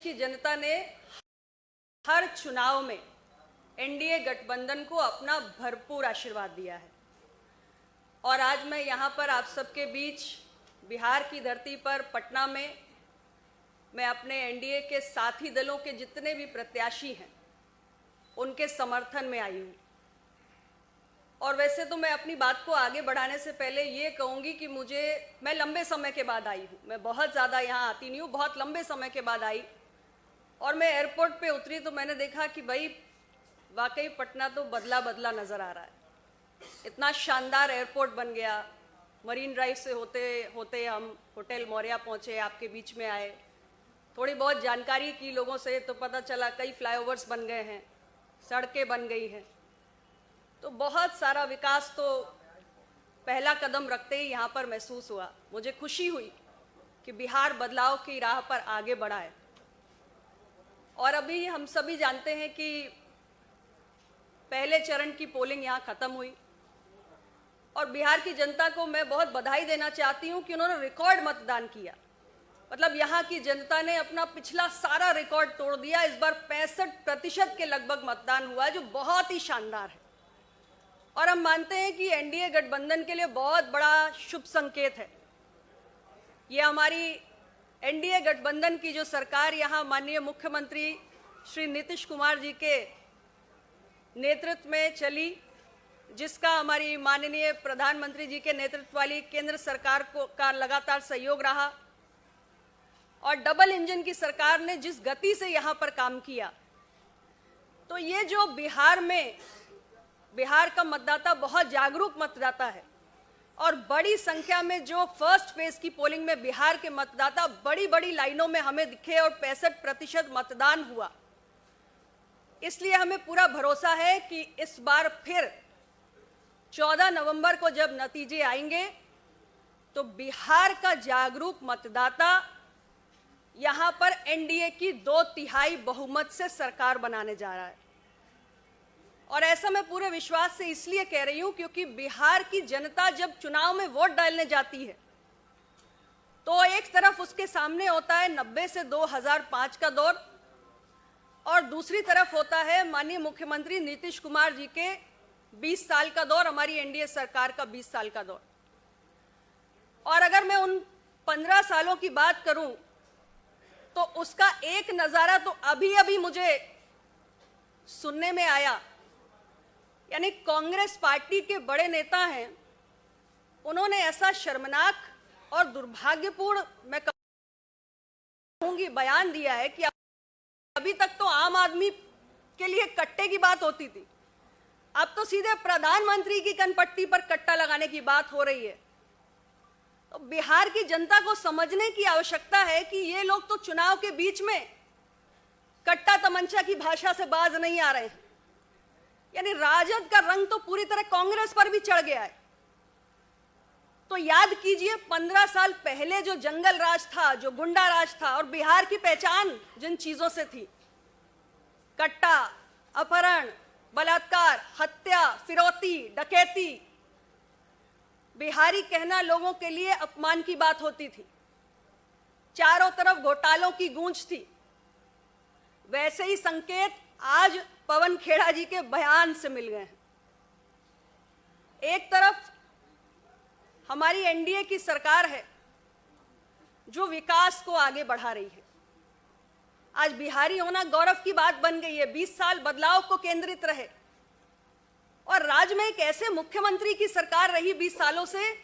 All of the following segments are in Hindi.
की जनता ने हर चुनाव में एनडीए गठबंधन को अपना भरपूर आशीर्वाद दिया है और आज मैं यहाँ पर आप सबके बीच बिहार की धरती पर पटना में मैं अपने एनडीए के साथी दलों के जितने भी प्रत्याशी हैं उनके समर्थन में आई हूँ। और वैसे तो मैं अपनी बात को आगे बढ़ाने से पहले ये कहूँगी कि मैं लंबे समय के बाद आई हूँ। मैं बहुत ज़्यादा यहाँ आती नहीं हूँ, बहुत लंबे समय के बाद आई और मैं एयरपोर्ट पे उतरी तो मैंने देखा कि भाई वाकई पटना तो बदला बदला नज़र आ रहा है। इतना शानदार एयरपोर्ट बन गया। मरीन ड्राइव से होते होते हम होटल मौर्या पहुँचे, आपके बीच में आए, थोड़ी बहुत जानकारी की लोगों से तो पता चला कई फ्लाईओवर्स बन गए हैं, सड़कें बन गई हैं, तो बहुत सारा विकास तो पहला कदम रखते ही यहाँ पर महसूस हुआ। मुझे खुशी हुई कि बिहार बदलाव की राह पर आगे बढ़ा है। और अभी हम सभी जानते हैं कि पहले चरण की पोलिंग यहाँ खत्म हुई और बिहार की जनता को मैं बहुत बधाई देना चाहती हूँ कि उन्होंने रिकॉर्ड मतदान किया। मतलब यहाँ की जनता ने अपना पिछला सारा रिकॉर्ड तोड़ दिया। इस बार 65% के लगभग मतदान हुआ, जो बहुत ही शानदार है और हम मानते हैं कि एनडीए गठबंधन के लिए बहुत बड़ा शुभ संकेत है। ये हमारी एनडीए गठबंधन की जो सरकार यहाँ माननीय मुख्यमंत्री श्री नीतीश कुमार जी के नेतृत्व में चली, जिसका हमारी माननीय प्रधानमंत्री जी के नेतृत्व वाली केंद्र सरकार का लगातार सहयोग रहा और डबल इंजन की सरकार ने जिस गति से यहाँ पर काम किया, तो ये जो बिहार का मतदाता बहुत जागरूक मतदाता है और बड़ी संख्या में जो फर्स्ट फेज की पोलिंग में बिहार के मतदाता बड़ी बड़ी लाइनों में हमें दिखे और 65% मतदान हुआ। इसलिए हमें पूरा भरोसा है कि इस बार फिर 14 नवंबर को जब नतीजे आएंगे तो बिहार का जागरूक मतदाता यहाँ पर एनडीए की 2/3 बहुमत से सरकार बनाने जा रहा है। और ऐसा मैं पूरे विश्वास से इसलिए कह रही हूं क्योंकि बिहार की जनता जब चुनाव में वोट डालने जाती है तो एक तरफ उसके सामने होता है 90 से 2005 का दौर और दूसरी तरफ होता है माननीय मुख्यमंत्री नीतीश कुमार जी के 20 साल का दौर, हमारी एनडीए सरकार का 20 साल का दौर। और अगर मैं उन 15 सालों की बात करूं तो उसका एक नजारा तो अभी अभी मुझे सुनने में आया। यानी कांग्रेस पार्टी के बड़े नेता हैं, उन्होंने ऐसा शर्मनाक और दुर्भाग्यपूर्ण मैं कहूंगी बयान दिया है कि अभी तक तो आम आदमी के लिए कट्टे की बात होती थी, अब तो सीधे प्रधानमंत्री की कनपट्टी पर कट्टा लगाने की बात हो रही है। तो बिहार की जनता को समझने की आवश्यकता है कि ये लोग तो चुनाव के बीच में कट्टा तमंचा की भाषा से बाज नहीं आ रहे हैं। यानी राजद का रंग तो पूरी तरह कांग्रेस पर भी चढ़ गया है। तो याद कीजिए 15 साल पहले जो जंगल राज था, जो गुंडा राज था और बिहार की पहचान जिन चीजों से थी, कट्टा, अपहरण, बलात्कार, हत्या, फिरौती, डकैती, बिहारी कहना लोगों के लिए अपमान की बात होती थी। चारों तरफ घोटालों की गूंज थी। वैसे ही संकेत आज पवन खेड़ा जी के बयान से मिल गए हैं। एक तरफ हमारी एनडीए की सरकार है जो विकास को आगे बढ़ा रही है। आज बिहारी होना गौरव की बात बन गई है। 20 साल बदलाव को केंद्रित रहे और राज्य में एक ऐसे मुख्यमंत्री की सरकार रही 20 सालों से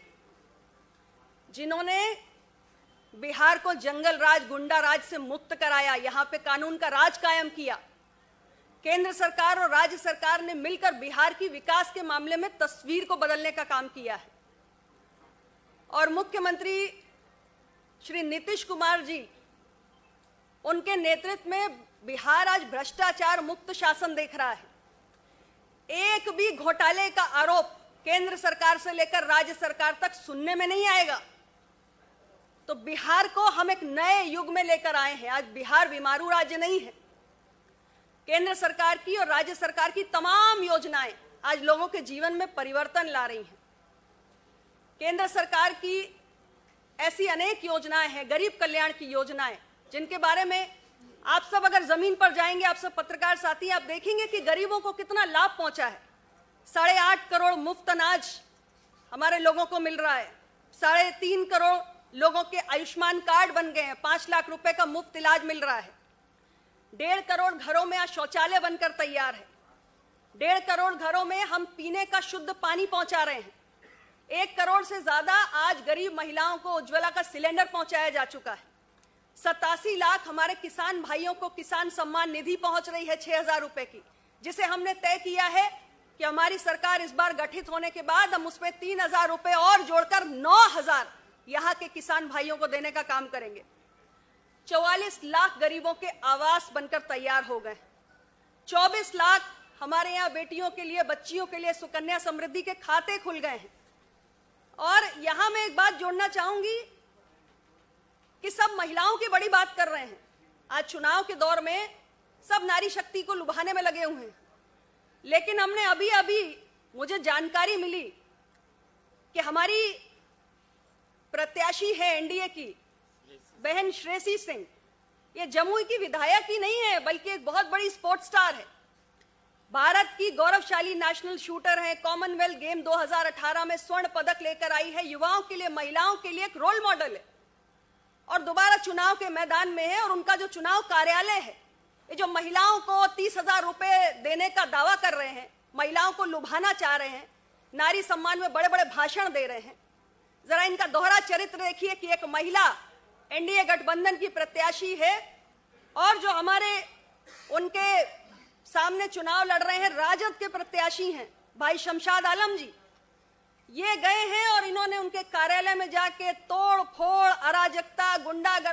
जिन्होंने बिहार को जंगल राज, गुंडा राज से मुक्त कराया, यहां पे कानून का राज कायम किया। केंद्र सरकार और राज्य सरकार ने मिलकर बिहार की विकास के मामले में तस्वीर को बदलने का काम किया है। और मुख्यमंत्री श्री नीतीश कुमार जी, उनके नेतृत्व में बिहार आज भ्रष्टाचार मुक्त शासन देख रहा है। एक भी घोटाले का आरोप केंद्र सरकार से लेकर राज्य सरकार तक सुनने में नहीं आएगा। तो बिहार को हम एक नए युग में लेकर आए हैं। आज बिहार बीमारू राज्य नहीं है। केंद्र सरकार की और राज्य सरकार की तमाम योजनाएं आज लोगों के जीवन में परिवर्तन ला रही हैं। केंद्र सरकार की ऐसी अनेक योजनाएं हैं, गरीब कल्याण की योजनाएं, जिनके बारे में आप सब अगर जमीन पर जाएंगे, आप सब पत्रकार साथी, आप देखेंगे कि गरीबों को कितना लाभ पहुंचा है। 8.5 करोड़ मुफ्त अनाज हमारे लोगों को मिल रहा है। 3.5 करोड़ लोगों के आयुष्मान कार्ड बन गए हैं। 5 लाख रुपए का मुफ्त इलाज मिल रहा है। 1.5 करोड़ घरों में आज शौचालय बनकर तैयार है। 1.5 करोड़ घरों में हम पीने का शुद्ध पानी पहुंचा रहे हैं। 1 करोड़ से ज्यादा आज गरीब महिलाओं को उज्ज्वला का सिलेंडर पहुंचाया जा चुका है। 87 लाख हमारे किसान भाइयों को किसान सम्मान निधि पहुंच रही है 6,000 रुपए की, जिसे हमने तय किया है कि हमारी सरकार इस बार गठित होने के बाद हम उसमें 3,000 रुपए और जोड़कर 9,000 यहां के किसान भाइयों को देने का काम करेंगे। 44 लाख गरीबों के आवास बनकर तैयार हो गए। 24 लाख हमारे यहाँ बेटियों के लिए, बच्चियों के लिए सुकन्या समृद्धि के खाते खुल गए हैं। और यहां मैं एक बात जोड़ना चाहूंगी कि सब महिलाओं की बड़ी बात कर रहे हैं। आज चुनाव के दौर में सब नारी शक्ति को लुभाने में लगे हुए हैं, लेकिन हमने अभी मुझे जानकारी मिली कि हमारी प्रत्याशी है एनडीए की बहन श्रेयसी सिंह, ये जमुई की विधायक ही नहीं है बल्कि एक बहुत बड़ी स्पोर्ट्स स्टार है। भारत की गौरवशाली नेशनल शूटर है। कॉमनवेल्थ गेम 2018 में स्वर्ण पदक लेकर आई है। युवाओं के लिए, महिलाओं के लिए एक रोल मॉडल है और दोबारा चुनाव के मैदान में है। और उनका जो चुनाव कार्यालय है, ये जो महिलाओं को 30,000 रुपए देने का दावा कर रहे हैं, महिलाओं को लुभाना चाह रहे हैं, नारी सम्मान में बड़े बड़े भाषण दे रहे हैं, जरा इनका दोहरा चरित्र देखिए कि एक महिला एनडीए गठबंधन की प्रत्याशी है और जो हमारे उनके सामने चुनाव लड़ रहे हैं राजद के प्रत्याशी हैं भाई शमशाद आलम जी। ये गए हैं और इन्होंने उनके कार्यालय में जाके तोड़ फोड़, अराजकता, गुंडागर्दी